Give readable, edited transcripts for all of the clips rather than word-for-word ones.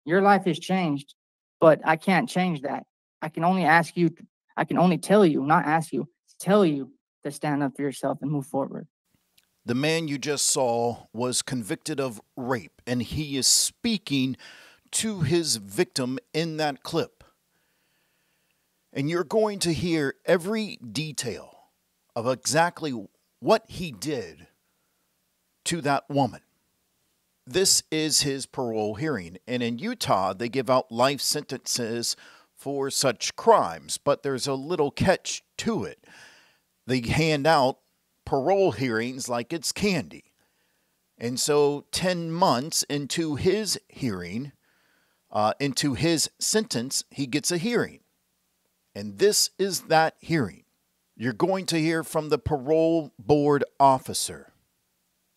Your life has changed, but I can't change that. I can only ask you, I can only tell you, not ask you, tell you to stand up for yourself and move forward. The man you just saw was convicted of rape, and he is speaking to his victim in that clip. And you're going to hear every detail of exactly what he did to that woman. This is his parole hearing, and in Utah, they give out life sentences for such crimes, but there's a little catch to it. They hand out parole hearings like it's candy. And so 10 months into his hearing, into his sentence, he gets a hearing. And this is that hearing. You're going to hear from the parole board officer.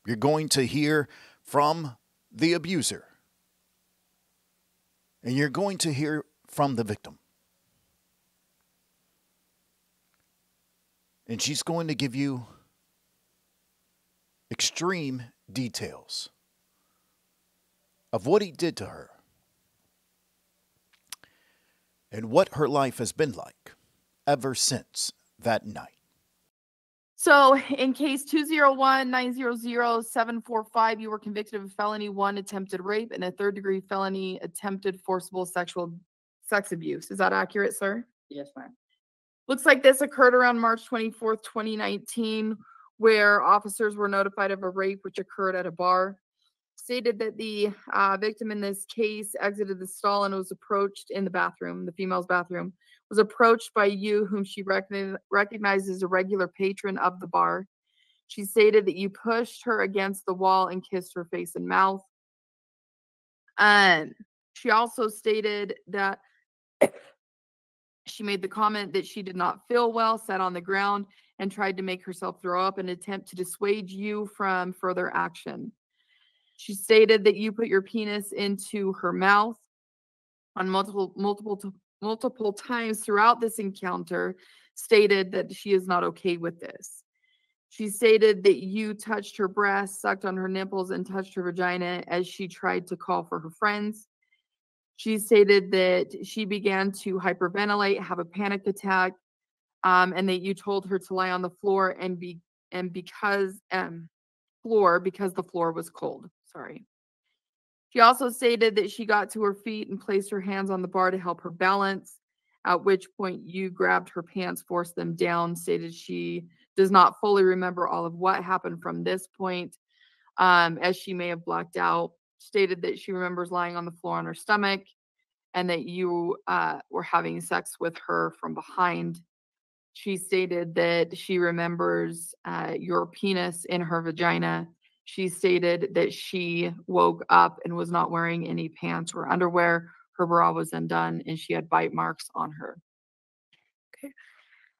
You're going to hear from the abuser. And you're going to hear from the victim. And she's going to give you extreme details of what he did to her and what her life has been like ever since that night. So, in case 201-900-745, you were convicted of felony 1 attempted rape and a 3rd-degree felony attempted forcible sexual sex abuse. Is that accurate, sir? Yes, ma'am. Looks like this occurred around March 24th, 2019, where officers were notified of a rape which occurred at a bar. Stated that the victim in this case exited the stall and was approached in the bathroom, the female's bathroom, was approached by you, whom she recognized as a regular patron of the bar. She stated that you pushed her against the wall and kissed her face and mouth. And she also stated that she made the comment that she did not feel well, sat on the ground, and tried to make herself throw up in an attempt to dissuade you from further action. She stated that you put your penis into her mouth on multiple times throughout this encounter, stated that she is not okay with this. She stated that you touched her breasts, sucked on her nipples, and touched her vagina as she tried to call for her friends. She stated that she began to hyperventilate, have a panic attack, and that you told her to lie on the floor because the floor was cold. Sorry. She also stated that she got to her feet and placed her hands on the bar to help her balance, at which point you grabbed her pants, forced them down, stated she does not fully remember all of what happened from this point, as she may have blacked out. Stated that she remembers lying on the floor on her stomach and that you were having sex with her from behind. She stated that she remembers your penis in her vagina. She stated that she woke up and was not wearing any pants or underwear. Her bra was undone and she had bite marks on her. Okay.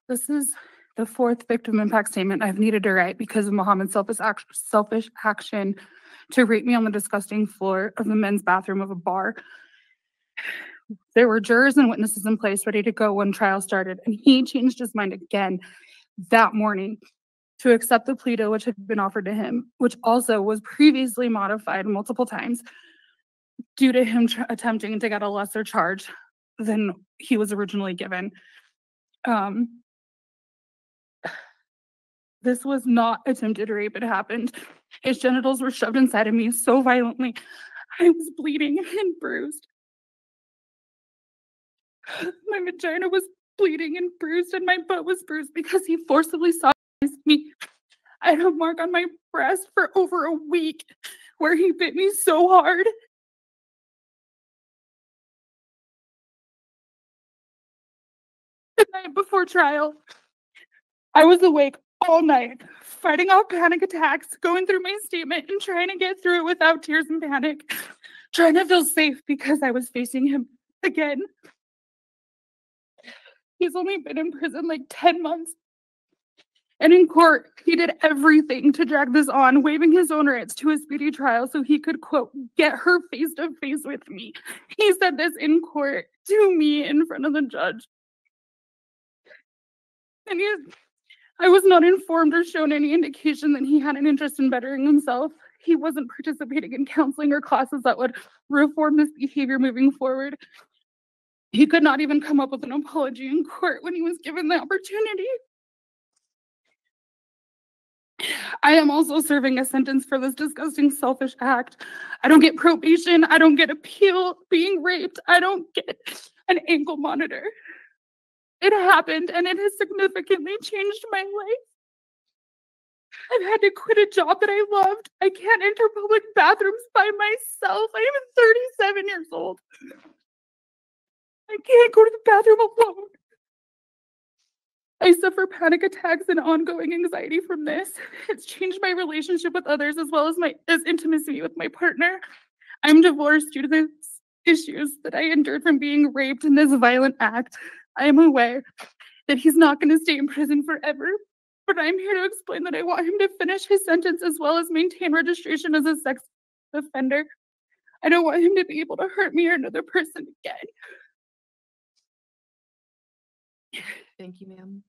This is the 4th victim impact statement I've needed to write because of Muhammad's selfish action to rape me on the disgusting floor of the men's bathroom of a bar. There were jurors and witnesses in place ready to go when trial started, and he changed his mind again that morning to accept the plea deal which had been offered to him, which also was previously modified multiple times due to him attempting to get a lesser charge than he was originally given. This was not attempted rape. It happened. His genitals were shoved inside of me so violently. I was bleeding and bruised. My vagina was bleeding and bruised, and my butt was bruised because he forcibly sodomized me. I had a mark on my breast for over a week where he bit me so hard. The night before trial, I was awake all night, fighting off panic attacks, going through my statement and trying to get through it without tears and panic, trying to feel safe because I was facing him again. He's only been in prison like 10 months. And in court, he did everything to drag this on, waiving his own rights to a speedy trial so he could, quote, get her face to face with me. He said this in court to me in front of the judge. And I was not informed or shown any indication that he had an interest in bettering himself. he wasn't participating in counseling or classes that would reform this behavior moving forward. He could not even come up with an apology in court when he was given the opportunity. I am also serving a sentence for this disgusting, selfish act. I don't get probation. I don't get appeal being raped. I don't get an ankle monitor. It happened and it has significantly changed my life. I've had to quit a job that I loved. I can't enter public bathrooms by myself. I am 37 years old. I can't go to the bathroom alone. I suffer panic attacks and ongoing anxiety from this. It's changed my relationship with others as well as my intimacy with my partner. I'm divorced due to the issues that I endured from being raped in this violent act. I am aware that he's not going to stay in prison forever, but I'm here to explain that I want him to finish his sentence as well as maintain registration as a sex offender. I don't want him to be able to hurt me or another person again. Thank you, ma'am.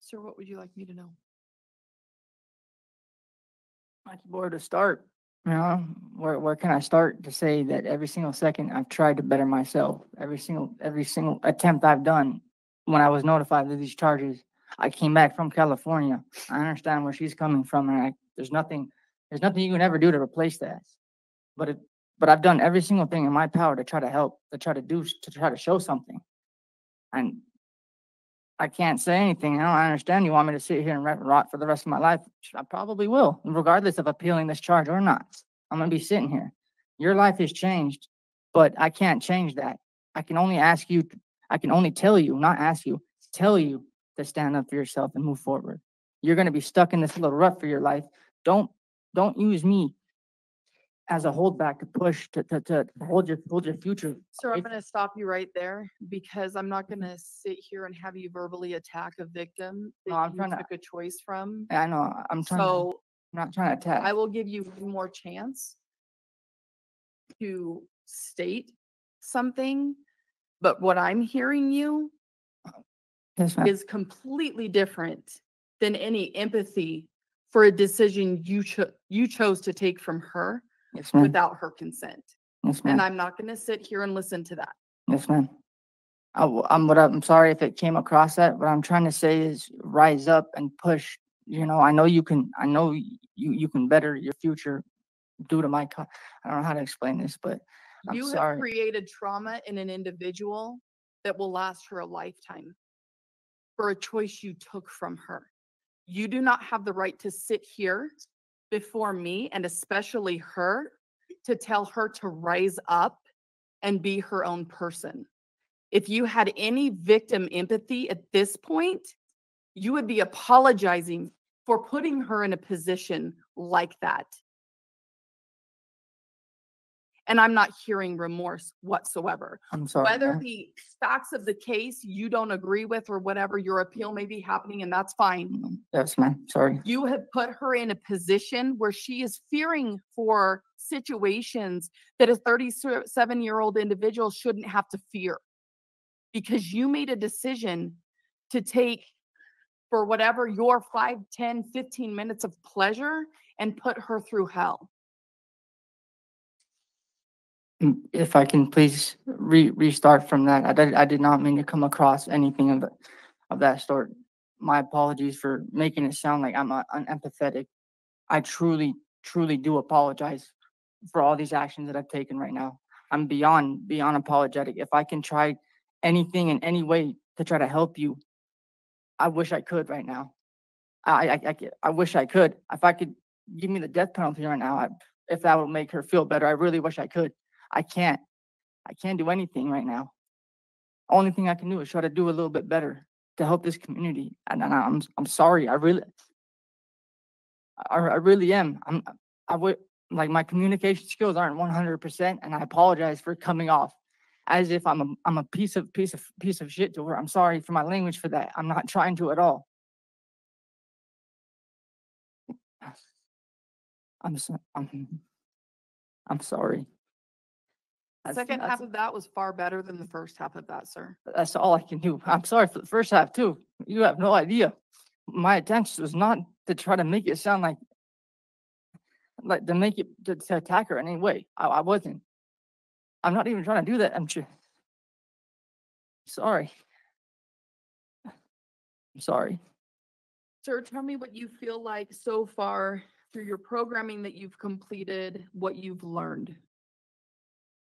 Sir, what would you like me to know? Like, where to start? You know, where can I start to say that every single second I've tried to better myself? Every single attempt I've done when I was notified of these charges. I came back from California. I understand where she's coming from, and there's nothing you can ever do to replace that. But I've done every single thing in my power to try to help, to try to show something. And I can't say anything. I understand you want me to sit here and rot for the rest of my life. I probably will, regardless of appealing this charge or not. I'm going to be sitting here. Your life has changed, but I can't change that. I can only tell you, not ask you, tell you to stand up for yourself and move forward. You're going to be stuck in this little rut for your life. Don't use me as a holdback to push to hold your future. Sir, I'm going to stop you right there because I'm not going to sit here and have you verbally attack a victim that No, I'm you trying to- took a choice from. I know. I'm not trying to attack. I will give you one more chance to state something, but what I'm hearing you Yes, ma'am. is completely different than any empathy for a decision you chose to take from her Yes, ma'am. without her consent. Yes, And ma'am. I'm not going to sit here and listen to that. Yes, ma'am. I'm sorry if it came across that. What I'm trying to say is rise up and push. You know, I know you can better your future due to I don't know how to explain this, but I'm You have sorry. created trauma in an individual that will last her a lifetime for a choice you took from her. You do not have the right to sit here before me and especially her to tell her to rise up and be her own person. If you had any victim empathy at this point, you would be apologizing for putting her in a position like that. And I'm not hearing remorse whatsoever. I'm sorry. Whether ma'am. the facts of the case you don't agree with or whatever, your appeal may be happening and that's fine. Yes, ma'am. Sorry. You have put her in a position where she is fearing for situations that a 37-year-old individual shouldn't have to fear because you made a decision to take for whatever your 5, 10, 15 minutes of pleasure and put her through hell. If I can please restart from that. I did not mean to come across anything of that sort. My apologies for making it sound like I'm unempathetic. I truly do apologize for all these actions that I've taken right now. I'm beyond apologetic. If I can try anything in any way to try to help you, I wish I could right now. I wish I could. If I could give me the death penalty right now, if that would make her feel better, I really wish I could. I can't do anything right now. Only thing I can do is try to do a little bit better to help this community. And I'm sorry. I really am. I would like my communication skills aren't 100%, and I apologize for coming off as if I'm a piece of shit to her. I'm sorry for my language for that. I'm not trying to at all. I'm sorry. The second half of that was far better than the first half of that, sir. That's all I can do. I'm sorry for the first half too. You have no idea my intention was not to try to make it sound like to make it to attack her in any way. I wasn't. I'm not even trying to do that. I'm just sorry. I'm sorry. Sir, tell me what you feel like so far through your programming that you've completed, what you've learned.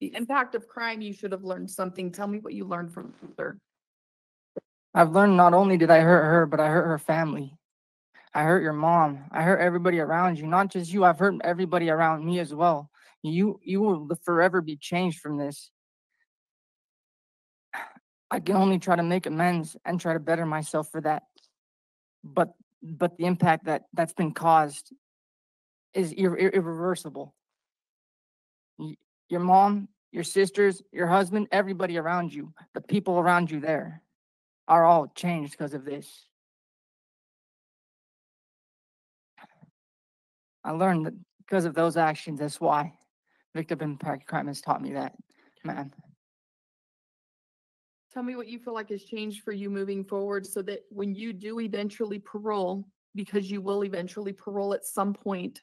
The impact of crime, you should have learned something. Tell me what you learned from it, sir. I've learned not only did I hurt her, but I hurt her family. I hurt your mom. I hurt everybody around you. Not just you. I've hurt everybody around me as well. You will forever be changed from this. I can only try to make amends and try to better myself for that. But the impact that's been caused is irreversible. Your mom, your sisters, your husband, everybody around you, the people around you there are all changed because of this. I learned that because of those actions, that's why victim impact crime has taught me that, man. Tell me what you feel like has changed for you moving forward so that when you do eventually parole, because you will eventually parole at some point,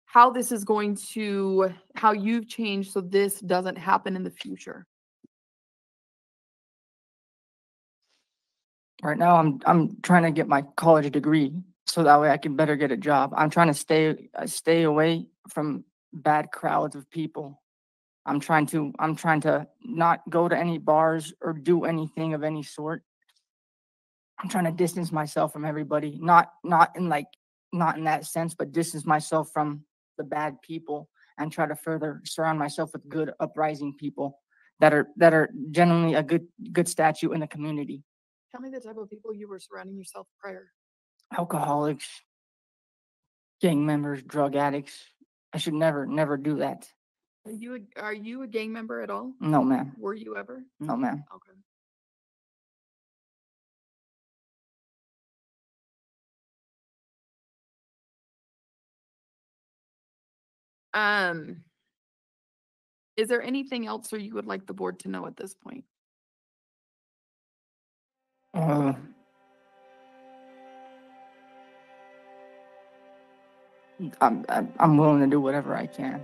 how this is going to, how you've changed so this doesn't happen in the future. Right now, I'm trying to get my college degree so that way I can better get a job. I'm trying to stay away from bad crowds of people. I'm trying to not go to any bars or do anything of any sort. I'm trying to distance myself from everybody, not in that sense, but distance myself from the bad people and try to further surround myself with good uprising people that are genuinely a good statue in the community. Tell me the type of people you were surrounding yourself prior. Alcoholics, gang members, drug addicts. I should never do that. Are you a gang member at all? No, ma'am. Were you ever? No, ma'am. Okay. Is there anything else or you would like the board to know at this point? I'm willing to do whatever I can.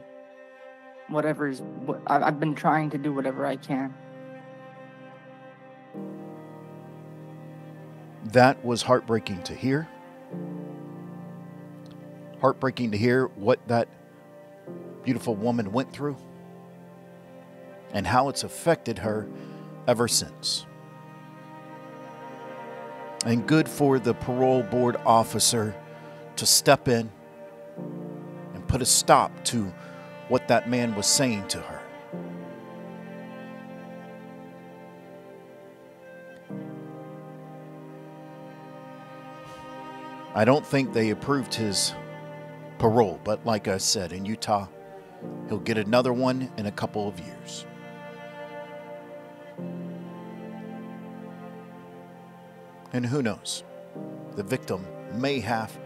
I've been trying to do whatever I can. That was heartbreaking to hear. Heartbreaking to hear what that beautiful woman went through and how it's affected her ever since. And good for the parole board officer to step in and put a stop to what that man was saying to her. I don't think they approved his parole, but like I said, in Utah, he'll get another one in a couple of years. And who knows? The victim may have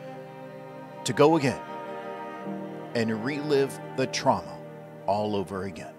to go again and relive the trauma all over again.